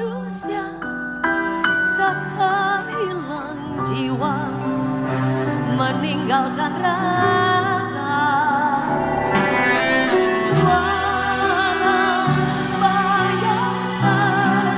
manusia takkan hilang jiwa meninggalkan raga. Walau bayangan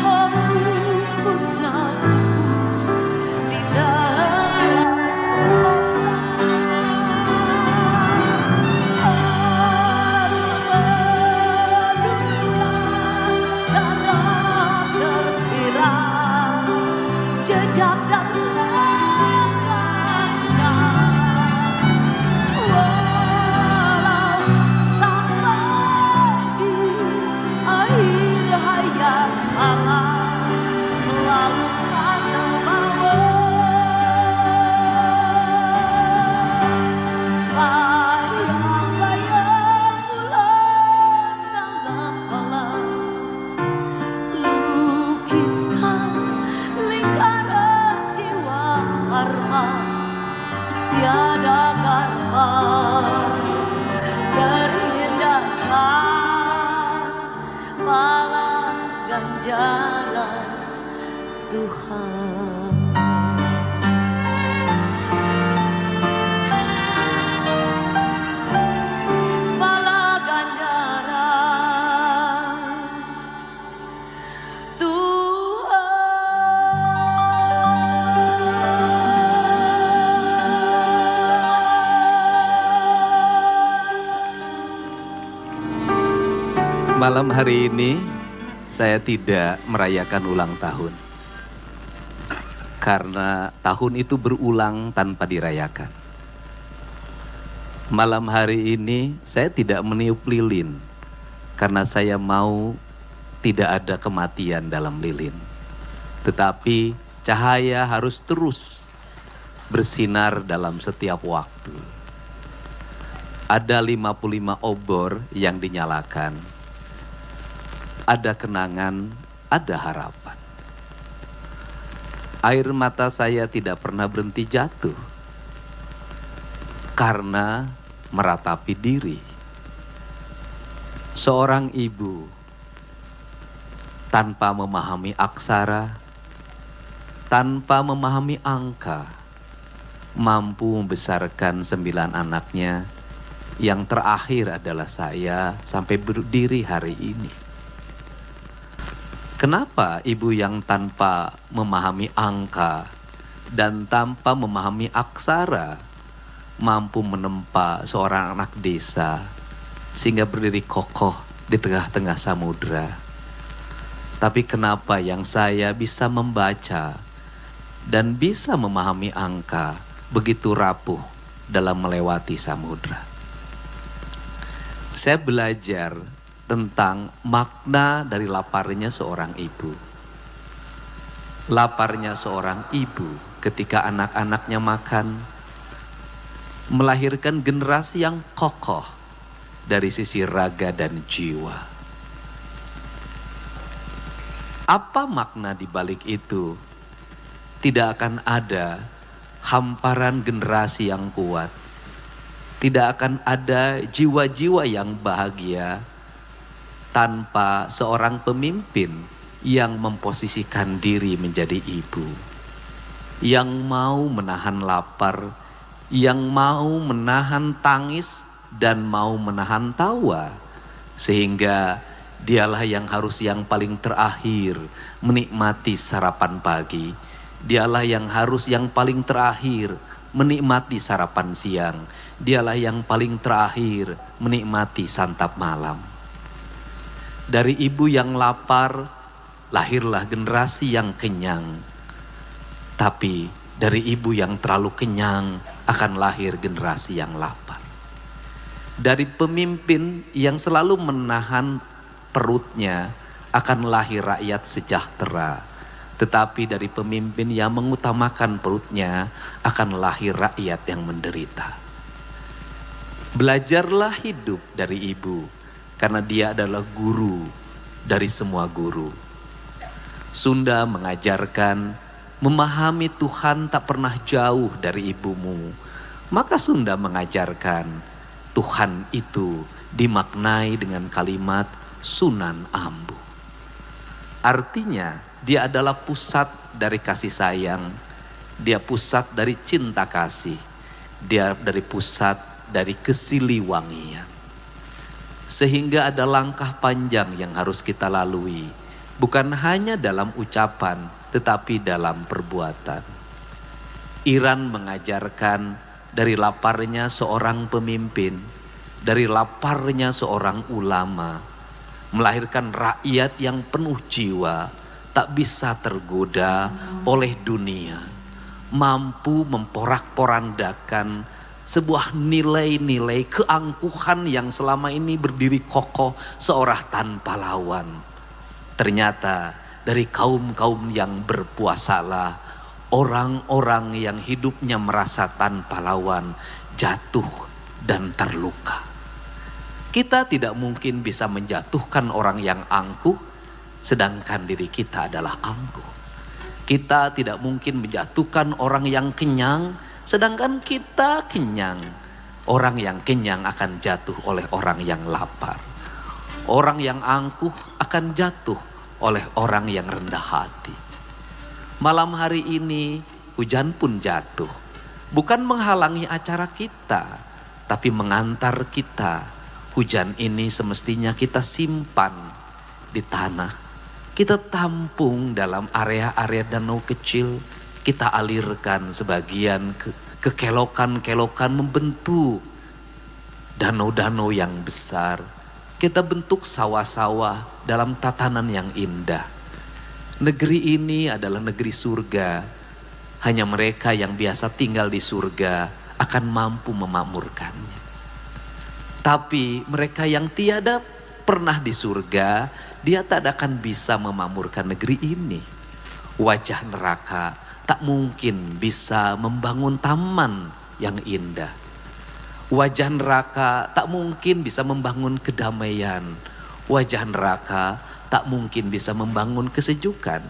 hapus musnah pupus di dalam masa. Manusia tanah tersirat jejak dan letaknya. Walau sampai di akhir hayat alam selalu kan terbawa bayang-bayang bulan dalam malam. Lukiskan lingkaran jiwa karma, tiada karma terhindarkan pahala ganjaran Tuhan. Pahala ganjaran Malam hari ini saya tidak merayakan ulang tahun. Karena tahun itu berulang tanpa dirayakan. Malam hari ini saya tidak meniup lilin. Karena saya mau tidak ada kematian dalam lilin. Tetapi cahaya harus terus bersinar dalam setiap waktu. Ada 55 obor yang dinyalakan. Ada kenangan, ada harapan. Air mata saya tidak pernah berhenti jatuh karena meratapi diri. Seorang ibu tanpa memahami aksara, tanpa memahami angka, mampu membesarkan 9 anaknya, yang terakhir adalah saya sampai berdiri hari ini. Kenapa ibu yang tanpa memahami angka dan tanpa memahami aksara mampu menempa seorang anak desa sehingga berdiri kokoh di tengah-tengah samudra? Tapi kenapa yang saya bisa membaca dan bisa memahami angka begitu rapuh dalam melewati samudra? Saya belajar tentang makna dari laparnya seorang ibu. Laparnya seorang ibu ketika anak-anaknya makan, melahirkan generasi yang kokoh dari sisi raga dan jiwa. Apa makna di balik itu? Tidak akan ada hamparan generasi yang kuat. Tidak akan ada jiwa-jiwa yang bahagia tanpa seorang pemimpin yang memposisikan diri menjadi ibu, yang mau menahan lapar, yang mau menahan tangis dan mau menahan tawa, sehingga dialah yang harus yang paling terakhir menikmati sarapan pagi, dialah yang harus yang paling terakhir menikmati sarapan siang, dialah yang paling terakhir menikmati santap malam. Dari ibu yang lapar, lahirlah generasi yang kenyang. Tapi dari ibu yang terlalu kenyang, akan lahir generasi yang lapar. Dari pemimpin yang selalu menahan perutnya, akan lahir rakyat sejahtera. Tetapi dari pemimpin yang mengutamakan perutnya, akan lahir rakyat yang menderita. Belajarlah hidup dari ibu. Karena dia adalah guru dari semua guru. Sunda mengajarkan memahami Tuhan tak pernah jauh dari ibumu. Maka Sunda mengajarkan Tuhan itu dimaknai dengan kalimat Sunan Ambu. Artinya dia adalah pusat dari kasih sayang, dia pusat dari cinta kasih, dia dari pusat dari kesiliwangian. Sehingga ada langkah panjang yang harus kita lalui, bukan hanya dalam ucapan tetapi dalam perbuatan. Iran mengajarkan dari laparnya seorang pemimpin, dari laparnya seorang ulama, melahirkan rakyat yang penuh jiwa, tak bisa tergoda oleh dunia, mampu memporak-porandakan sebuah nilai-nilai keangkuhan yang selama ini berdiri kokoh seorang tanpa lawan. Ternyata dari kaum-kaum yang berpuasalah orang-orang yang hidupnya merasa tanpa lawan jatuh dan terluka. Kita tidak mungkin bisa menjatuhkan orang yang angkuh sedangkan diri kita adalah angkuh. Kita tidak mungkin menjatuhkan orang yang kenyang sedangkan kita kenyang. Orang yang kenyang akan jatuh oleh orang yang lapar. Orang yang angkuh akan jatuh oleh orang yang rendah hati. Malam hari ini hujan pun jatuh. Bukan menghalangi acara kita, tapi mengantar kita. Hujan ini semestinya kita simpan di tanah. Kita tampung dalam area-area danau kecil. Kita alirkan sebagian ke kelokan-kelokan membentuk danau-danau yang besar. Kita bentuk sawah-sawah dalam tatanan yang indah. Negeri ini adalah negeri surga. Hanya mereka yang biasa tinggal di surga akan mampu memakmurkannya. Tapi mereka yang tiada pernah di surga, dia tak akan bisa memakmurkan negeri ini. Wajah neraka tak mungkin bisa membangun taman yang indah. Wajah neraka tak mungkin bisa membangun kedamaian. Wajah neraka tak mungkin bisa membangun kesejukan.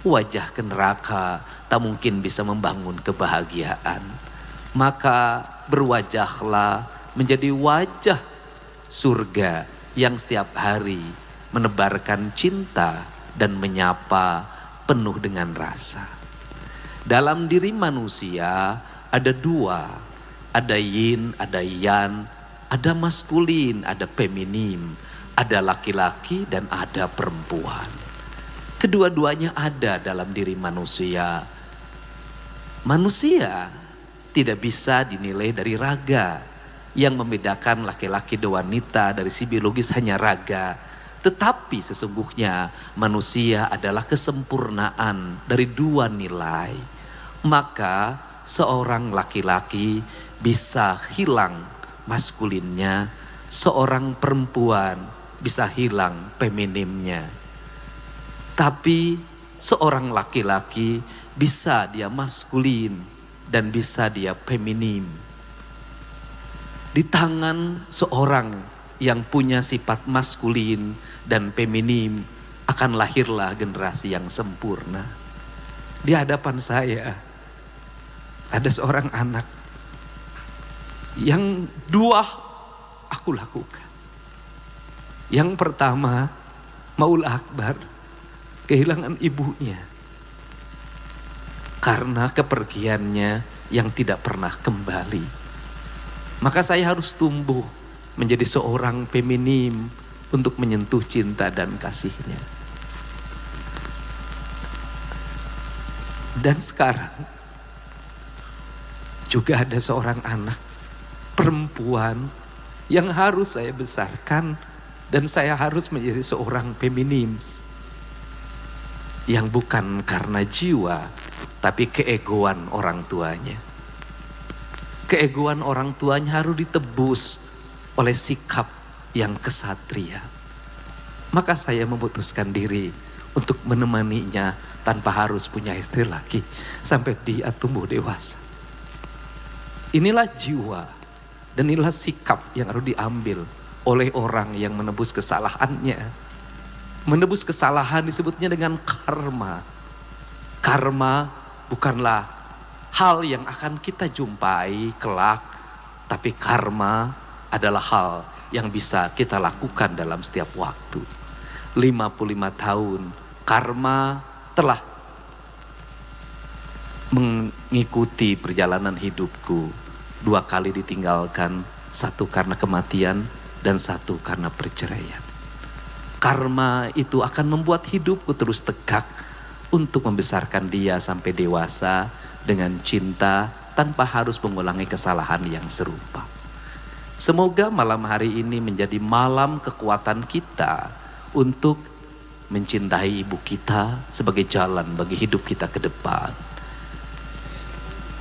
Wajah neraka tak mungkin bisa membangun kebahagiaan. Maka berwajahlah menjadi wajah surga yang setiap hari menebarkan cinta dan menyapa penuh dengan rasa. Dalam diri manusia ada dua, ada yin, ada yang, ada maskulin, ada feminim, ada laki-laki dan ada perempuan. Kedua-duanya ada dalam diri manusia. Manusia tidak bisa dinilai dari raga. Yang membedakan laki-laki dan wanita dari si biologis hanya raga. Tetapi sesungguhnya manusia adalah kesempurnaan dari dua nilai. Maka seorang laki-laki bisa hilang maskulinnya, seorang perempuan bisa hilang feminimnya. Tapi seorang laki-laki bisa dia maskulin dan bisa dia feminim. Di tangan seorang yang punya sifat maskulin dan feminim akan lahirlah generasi yang sempurna. Di hadapan saya ada seorang anak yang dua aku lakukan. Yang pertama, Maula Akbar kehilangan ibunya karena kepergiannya yang tidak pernah kembali. Maka saya harus tumbuh menjadi seorang feminim untuk menyentuh cinta dan kasihnya. Dan sekarang juga ada seorang anak perempuan yang harus saya besarkan dan saya harus menjadi seorang feminim. Yang bukan karena jiwa tapi keegoan orang tuanya. Keegoan orang tuanya harus ditebus oleh sikap yang kesatria. Maka saya memutuskan diri untuk menemaninya tanpa harus punya istri lagi sampai dia tumbuh dewasa. Inilah jiwa dan inilah sikap yang harus diambil oleh orang yang menebus kesalahannya. Menebus kesalahan disebutnya dengan karma. Karma bukanlah hal yang akan kita jumpai kelak, tapi karma adalah hal yang bisa kita lakukan dalam setiap waktu. 55 tahun Karma telah mengikuti perjalanan hidupku. 2 kali ditinggalkan, 1 karena kematian dan 1 karena perceraian. Karma itu akan membuat hidupku terus tegak untuk membesarkan dia sampai dewasa dengan cinta tanpa harus mengulangi kesalahan yang serupa. Semoga malam hari ini menjadi malam kekuatan kita untuk mencintai ibu kita sebagai jalan bagi hidup kita ke depan.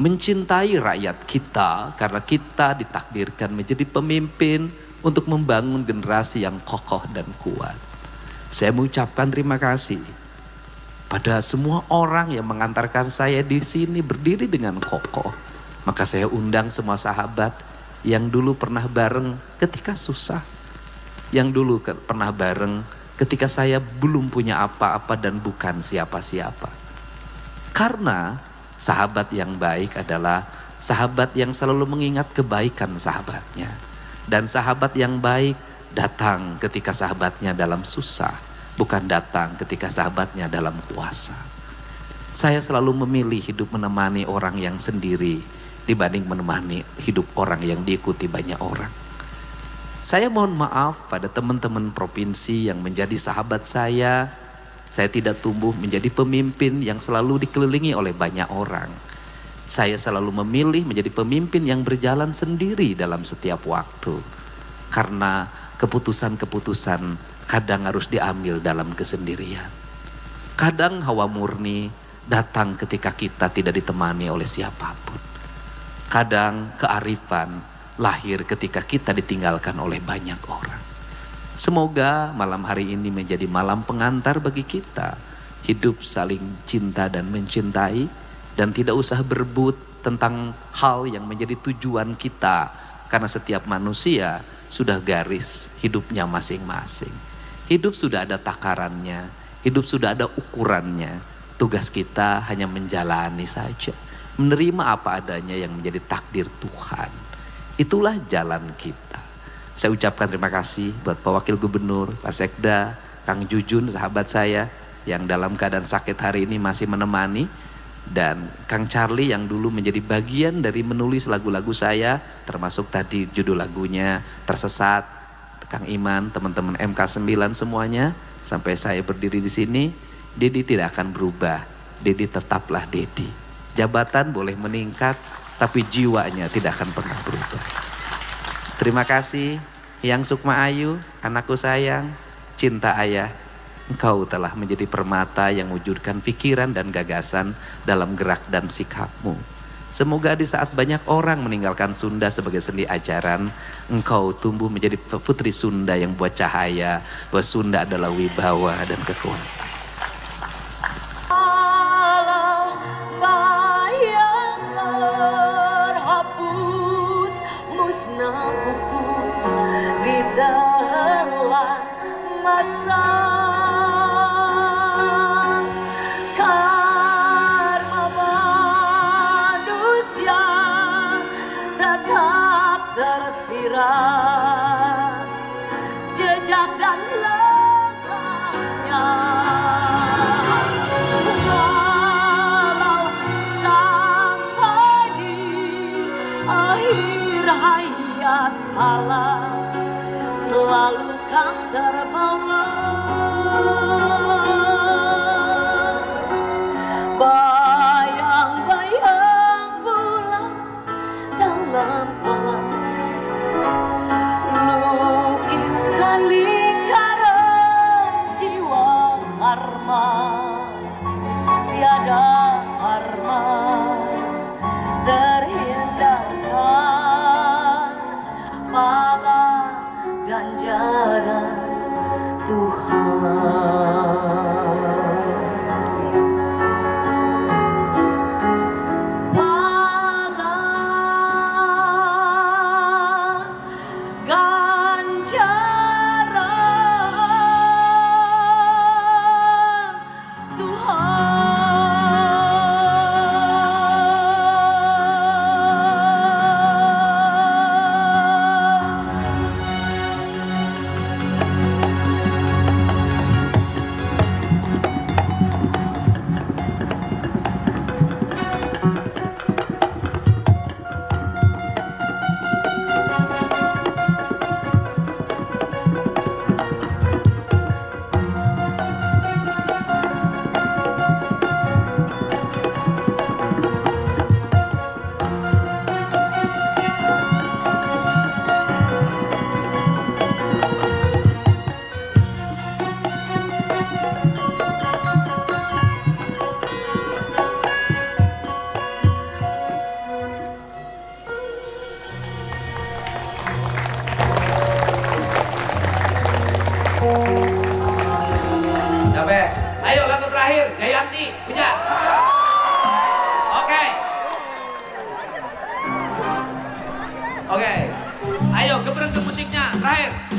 Mencintai rakyat kita karena kita ditakdirkan menjadi pemimpin untuk membangun generasi yang kokoh dan kuat. Saya mengucapkan terima kasih pada semua orang yang mengantarkan saya di sini berdiri dengan kokoh. Maka saya undang semua sahabat yang dulu pernah bareng ketika susah, yang dulu pernah bareng ketika saya belum punya apa-apa dan bukan siapa-siapa. Karena sahabat yang baik adalah sahabat yang selalu mengingat kebaikan sahabatnya. Dan sahabat yang baik datang ketika sahabatnya dalam susah, bukan datang ketika sahabatnya dalam kuasa. Saya selalu memilih hidup menemani orang yang sendiri dibanding menemani hidup orang yang diikuti banyak orang. Saya mohon maaf pada teman-teman provinsi yang menjadi sahabat saya. Saya tidak tumbuh menjadi pemimpin yang selalu dikelilingi oleh banyak orang. Saya selalu memilih menjadi pemimpin yang berjalan sendiri dalam setiap waktu. Karena keputusan-keputusan kadang harus diambil dalam kesendirian. Kadang hawa murni datang ketika kita tidak ditemani oleh siapapun. Kadang kearifan lahir ketika kita ditinggalkan oleh banyak orang. Semoga malam hari ini menjadi malam pengantar bagi kita. Hidup saling cinta dan mencintai. Dan tidak usah berebut tentang hal yang menjadi tujuan kita. Karena setiap manusia sudah garis hidupnya masing-masing. Hidup sudah ada takarannya. Hidup sudah ada ukurannya. Tugas kita hanya menjalani saja. Menerima apa adanya yang menjadi takdir Tuhan. Itulah jalan kita. Saya ucapkan terima kasih buat Pak Wakil Gubernur, Pak Sekda, Kang Jujun, sahabat saya yang dalam keadaan sakit hari ini masih menemani. Dan Kang Charlie yang dulu menjadi bagian dari menulis lagu-lagu saya, termasuk tadi judul lagunya Tersesat, Kang Iman, teman-teman MK9 semuanya. Sampai saya berdiri di sini, Dedi tidak akan berubah. Dedi tetaplah Dedi. Jabatan boleh meningkat, tapi jiwanya tidak akan pernah berubah. Terima kasih Yang Sukma Ayu, anakku sayang, cinta ayah. Engkau telah menjadi permata yang mewujudkan pikiran dan gagasan dalam gerak dan sikapmu. Semoga di saat banyak orang meninggalkan Sunda sebagai seni ajaran, engkau tumbuh menjadi putri Sunda yang buat cahaya bahwa Sunda adalah wibawa dan kekuatan. Masa karma manusia tetap tersirat jejak dan lekatnya, walau sampai di akhir hayat alam selalu kan terbawa bayang-bayang bulan dalam kala, lukiskan lingkaran jiwa karma, tiada karma terhindarkan pala ganjaran Tuhan. Pala ganjaran Tuhan. Terakhir, Jayanti, punya. Oke. Oke. Ayo, gebreng ke musiknya. Terakhir.